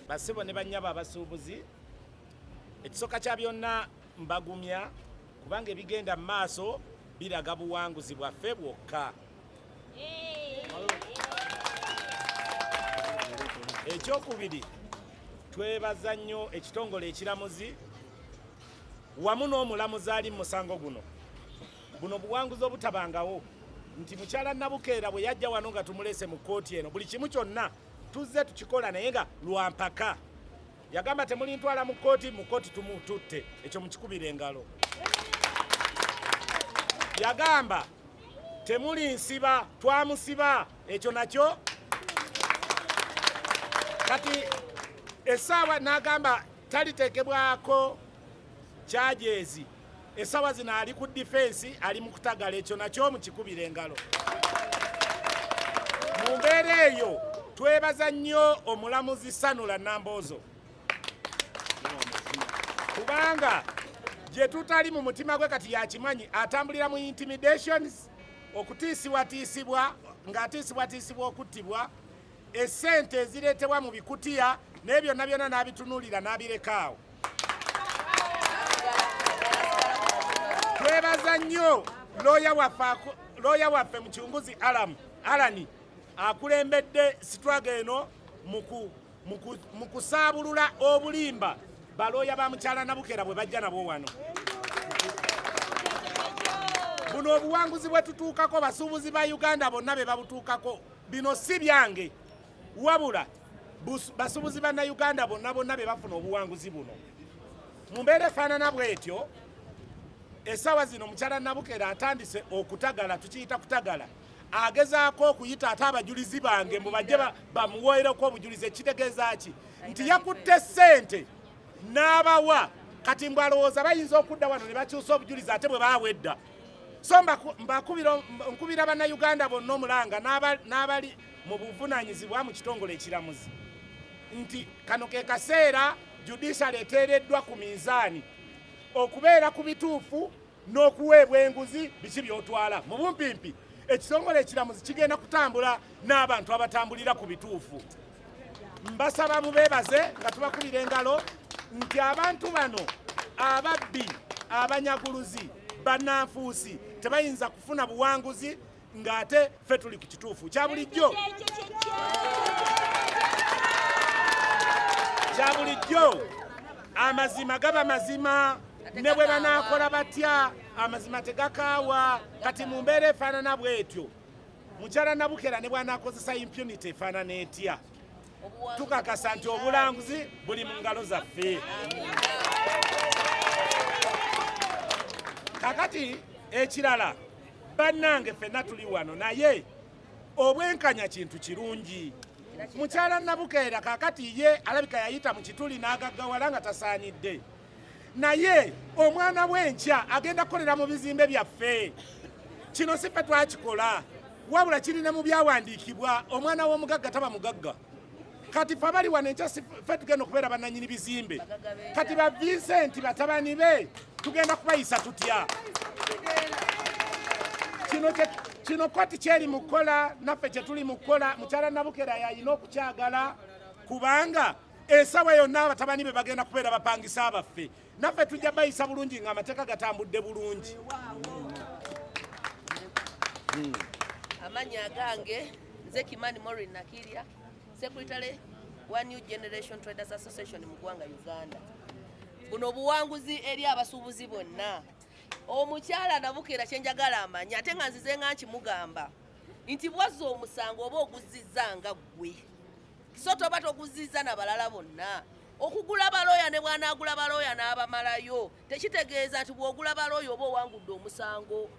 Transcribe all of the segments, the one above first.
Basibo ne bannyaba abasuubuzi, ekisooka kya byonna mbagumya kubanga ebigenda mu maaso biraga buwanguzi bwaffe bwokka. Ekyokubiri, twebaza nnyo ekitongole ekiramuzi wamu n'omulamuzi ali mu musango guno. Buno buwanguzi obutabangawo nti mukyala Nabukeera bwe yajja wano nga tumulese mu kkooti eno buli kimu kyonna tuzze tukikola naye nga lwampaka. Yagamba temulintwala mu kkooti tumututte, ekyo mukikubira engalo. Yagamba temulinsiba, twamusiba, ekyo nakyo. Kati essaawa n'agamba taliteekebwako kyajezi, essaawa zino ali ku difensi, ali mu kutagala, ekyo nakyo mukikubira engalo. Mu mbeera eyo twebaza nnyo omulamuzi Sanula Namboozo kubanga gye tutali mu mutima gwe kati yakimanyi, atambulira mu intimidations, okutiisibwatiisibwa, ng'atiisibwatiisibwa okuttibwa, essente ezireetebwa mu bikutiya n'ebyo byonna n'abitunuulira n'abirekaawo. Twebaza nnyo looya waffe mu kiwunguzi Alani akulembedde sitwaga eno mu kusaabulula obulimba balooya ba mukyala Nabukeera bwe bajja nabo wano. Buno obuwanguzi bwe tutuukako basuubuzi ba Uganda bonna be babutuukako, bino si byange wabula basuubuzi ba Uganda bonna be bafuna obuwanguzi buno. Mu mbeera efaanana bw'etyo, essaawa zino mukyala Nabukeera atandise okutagala, tukiyita kutagala, agezaako okuyita ate abajulizi bange mu bajje bamuwoereko obujulizi. Ekitegeeza ki? Nti yakutte ssente n'abawa, kati mbw alowooza bayinza okudda wano ne bakyusa obujulizi ate bwe baawedda. So nkubira bannayuganda bonna omulanga n'abali mu buvunaanyizibwa mu kitongole ekiramuzi nti kano ke kaseera judiciary eteereddwa ku minzaani okubeera ku bituufu n'okuweebwa enguzi biki by'otwala. Mu bumpimpi ekitongole ekiramuzi kigenda kutambula n'abantu abatambulira ku bituufu. Mbasaba mubeebaze nga tubakubira engalo nti abantu bano ababbi, abanyaguluzi, bannanfuusi tebayinza kufuna buwanguzi ng'ate ffe tuli ku kituufu. Kya bulijjo amazima gaba mazima, ne bwe banaakola batya amazima tegakaawa. Kati mu mbeera efaanana bw'etyo mukyala Nabukeera ne bw'anaakozesa impunity efaanana etya, tukakasa nti obulanguzi buli mu ngalo zaffe. Kakati ekirala, bannange ffenna tuli wano naye obwenkanya kintu kirungi. Mukyala Nabukeera kakati ye alabika yayita mu kituli n'agaggawala nga tasaanidde, naye omwana w'enkya agenda kukolera mu bizimbe byaffe. Kino si ffe twakikola wabula kirina mu byawandiikibwa. Omwana w'omugagga taba mugagga. Kati ffe abali wano enkya ffe tugenda okubeera bannannyini bizimbe. Kati ba Vincent batabani be tugenda kubayisa tutya? Kino koti kyeri mu kukola, naffe kye tuli mu kukola. Mukyala Nabukeera yalina okukyagala kubanga essaawa yonna abatabani be bagenda kubeera bapangisa abaffe, naffe tujja bayisa bulungi ng'amateeka gatambudde bulungi. Amanya agange nze Kimani Maureen Nakirya, Secretary wa New Generation Traders Association mu ggwanga Uganda. Buno buwanguzi eri abasuubuzi bonna. Omukyala Nabukeera kye njagala amanya ate nga nzize nga nkimugamba nti bwazza omusango oba oguzizza nga ggwe, so toba toguzizza n'abalala bonna. Okugula balooya ne bw'anaagula balooya n'abamalayo tekitegeeza nti bw'ogula balooya oba owangudde omusango.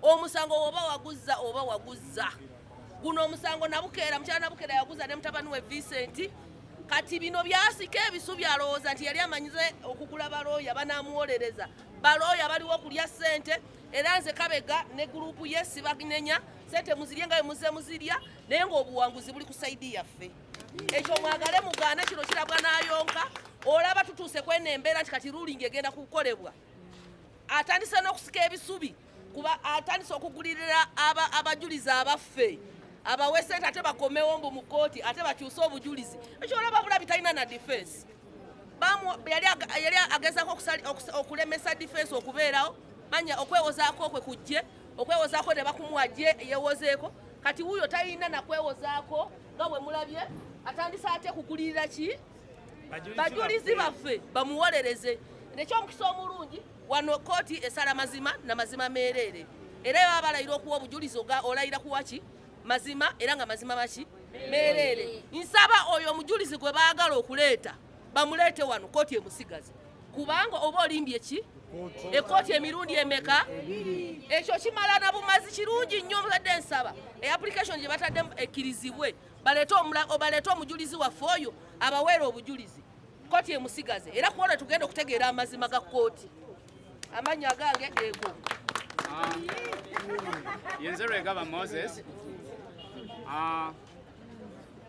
Omusango oba waguzza. Guno omusango Nabukeera, mukyala Nabukeera yaguzza ne mutabani we Vincent. Kati bino byasika ebisu byalowooza nti yali amanyize okugula balooya banaamuwolereza. Balooya baliwo okulya ssente, era nze Kabega ne gurupu ye sibaginenya ssente muzirye nga muze muzirya, naye ng'obuwanguzi buli ku sayidi yaffe. Ekyo mwagale mugaana, kino kirabwa n'ayonka. Olaba tutuuse kwena embeera nti kati ruling egenda kukolebwa. Atandise n'okusika ebisubi kuba atandise okugulirira abajulizi abaffe. abawe ssente ate bakomewo mbu mu kkooti ate bakyuse obujulizi ekyo olaba bulabi talina na defense yali agezaako okulemesa defense okubeerawo manya okwewozaako kwe kujje okwewozaako ne bakumuwajje yewozeeko kati wuuyo talina nakwewozaako nga bwe mulabye atandisa ate kugulirira ki bajulizi baffe bamuwolereze nekyomukisa omulungi wano kooti esala mazima na mazima meerere era baba balayira okuwa obujulizi olayira kuwaki mazima era nga mazima maki meerere nsaba oyo omujulizi gwe baagala okuleeta bamuleete wano kooti emusigaze kubanga oba olimbye ki ekooti emirundi emeka ekyo kimala na bumazi kirungi nnyo muzadde nsaba application gye bataddemu ekkirizibwe baleete omujulizi waffe oyo abaweera obujulizi kooti emusigaze era kuwona tugenda okutegeera amazima ga kooti amanya gange ego yenze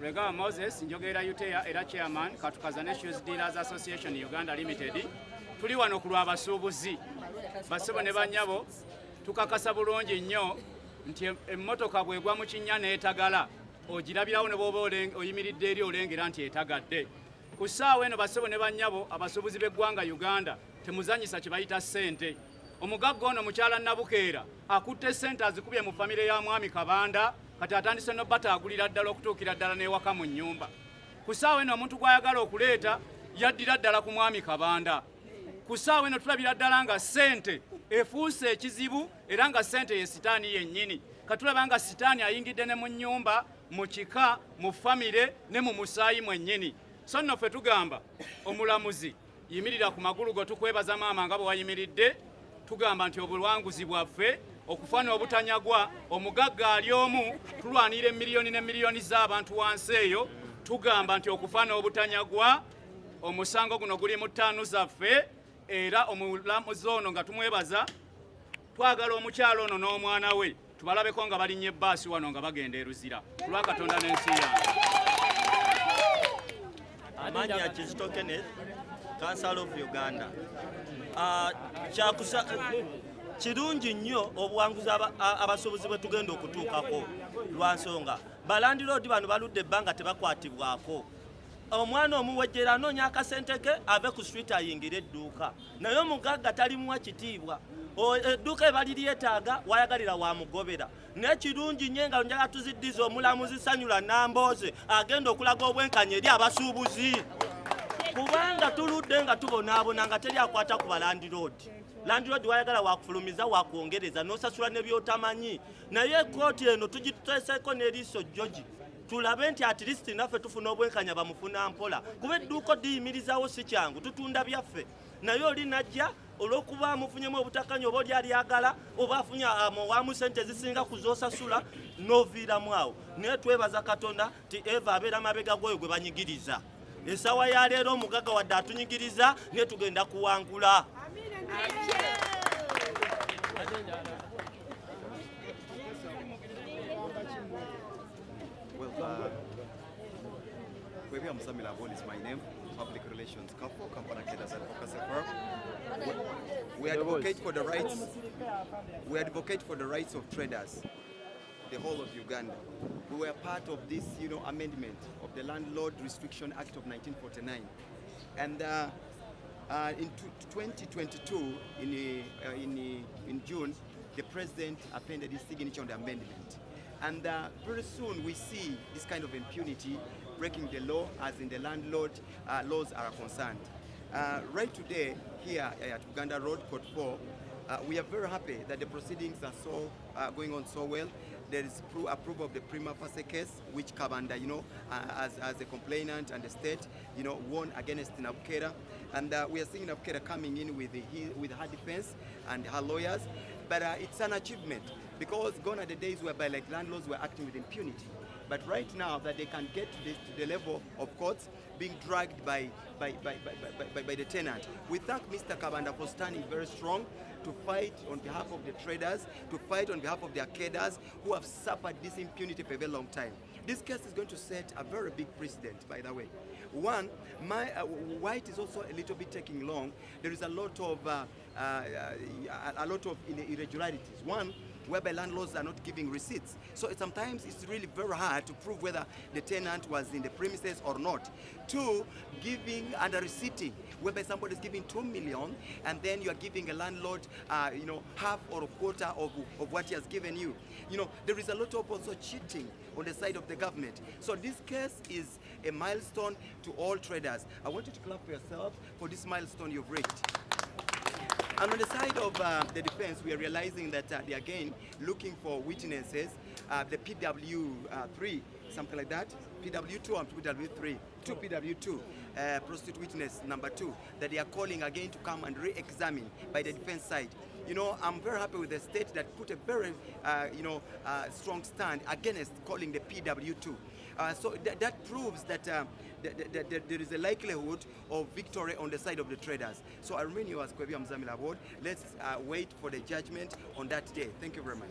Regaba Moses njogera Utea era chairman Katukaza Nations Dealers Association Uganda Limited tuli wano ku lw'abasuubuzi basebo ne banyabo tukakasa bulungi nnyo nti emmotoka bwegwa mu kinnya n'etagala ogirabirawo ne bw'oba oyimiridde eri olengera nti etagadde ku ssaawa eno basebo ne banyabo abasuubuzi b'eggwanga Uganda temuzanyisa kye bayita ssente omugagga ono mukyala Nabukeera akutte ssente azikubye mu famire ya mwami Kabanda kati atandise no batagulira ddala okutuukira ddala n'ewaka mu nnyumba ku ssaawa eno omuntu gw'ayagala okuleeta yaddira ddala ku mwami Kabanda ku ssaawa eno tulabira ddala nga ssente efuuse ekizibu era nga ssente ye sitaani yennyini katulaba nga sitaani ayingidde ne mu nnyumba mu kika mu famire ne mu musaayi mwennyini so nno ffe tugamba omulamuzi yimirira ku magulu go tukwebaza maama nga bwe wayimiridde tugamba nti obuwanguzi bwaffe okufana obutanyagwa omugagga ali omu tulwanira emiliyoni ne miliyoni z'abantu wansi eyo tugamba nti okufana obutanyagwa omusango guno guli mu ttaanu zaffe era omulamuzi ono nga tumwebaza twagala omukyalo ono n'omwana we tubalabeko nga balinnya ebbaasi wano nga bagenda eruzira kulwa Katonda n'ensi yange amanya Kizito Kenneth Council of Uganda kirungi nnyo obuwanguzi abasuubuzi bwe tugenda okutuukako lwa nsonga balandiroodi bano baludde ebbanga tebakwatibwako omwana omuwejjera anoonya akasente ke ave ku street ayingire edduuka naye omugagga talimuwa kitiibwa edduuka ebaliryeetaaga wayagalira wamugobera naye kirungi nnyo engalo njagala tuziddiza omulamuzi Sanyula Nambooze agenda okulaga obwenkanya eri abasuubuzi kubanga tuludde nga tubonaabona nga teri akwata ku balandiroodi landiroodi wayagala wakufulumiza wakwongereza n'osasula ne byotamanyi naye kooti eno tugituteeseeko n'eriiso George tulabe nti at least naffe tufuna obwenkanya bamufuna mpola kuba edduuka odiyimirizawo si kyangu tutunda byaffe naye oli najja olw'okuba amufunyemu obutakanya oba oli alyagala oba afunye amuwaamu ssente zisinga ku z'osasula n'oviiramu awo naye twebaza Katonda nti Eva abeera mabega g'oyo gwe banyigiriza essaawa ya leero omugagga wadde atunyigiriza naye tugenda kuwangula. Ebibye Byongede is my name, Public Relations Couple, Kampala Traders Advocacy Firm. We advocate for the rights. We advocate for the rights of traders, the whole of Uganda. We were part of this, amendment of the Landlord Restriction Act of 1949, and in 2022, in June, the president appended his signature on the amendment. And very soon we see this kind of impunity breaking the law as in the landlord laws are concerned. Right today, here at Uganda Road, Court 4, we are very happy that the proceedings are going on so well. There is approval of the prima facie case, which Kabanda, as a complainant and the state, won against Nabukeera. And we are seeing Nabukeera coming in with her defense and her lawyers. But it's an achievement because gone are the days whereby landlords were acting with impunity. But right now that they can get to the level of courts being dragged by the tenant. We thank Mr. Kabanda for standing very strong to fight on behalf of the traders, to fight on behalf of the arcaders who have suffered this impunity for a very long time. This case is going to set a very big precedent, by the way. One, why it is also a little bit taking long, there is a lot of irregularities. One, whereby landlords are not giving receipts. So sometimes it's really very hard to prove whether the tenant was in the premises or not. 2, giving under receipting, whereby somebody is giving 2 million and then you are giving a landlord, half or a quarter of what he has given you. There is a lot of also cheating on the side of the government. So this case is a milestone to all traders. I want you to clap for yourself for this milestone you've reached. And on the side of the defense, we are realizing that they are again looking for witnesses, the PW3, something like that, PW2 and PW3, 2 PW2, prostitute witness number 2, that they are calling again to come and re-examine by the defense side. I'm very happy with the state that put a very, strong stand against calling the PW2. So that proves that there is a likelihood of victory on the side of the traders. So I remain yours, Kwebia Mzamila Board. Let's wait for the judgment on that day. Thank you very much.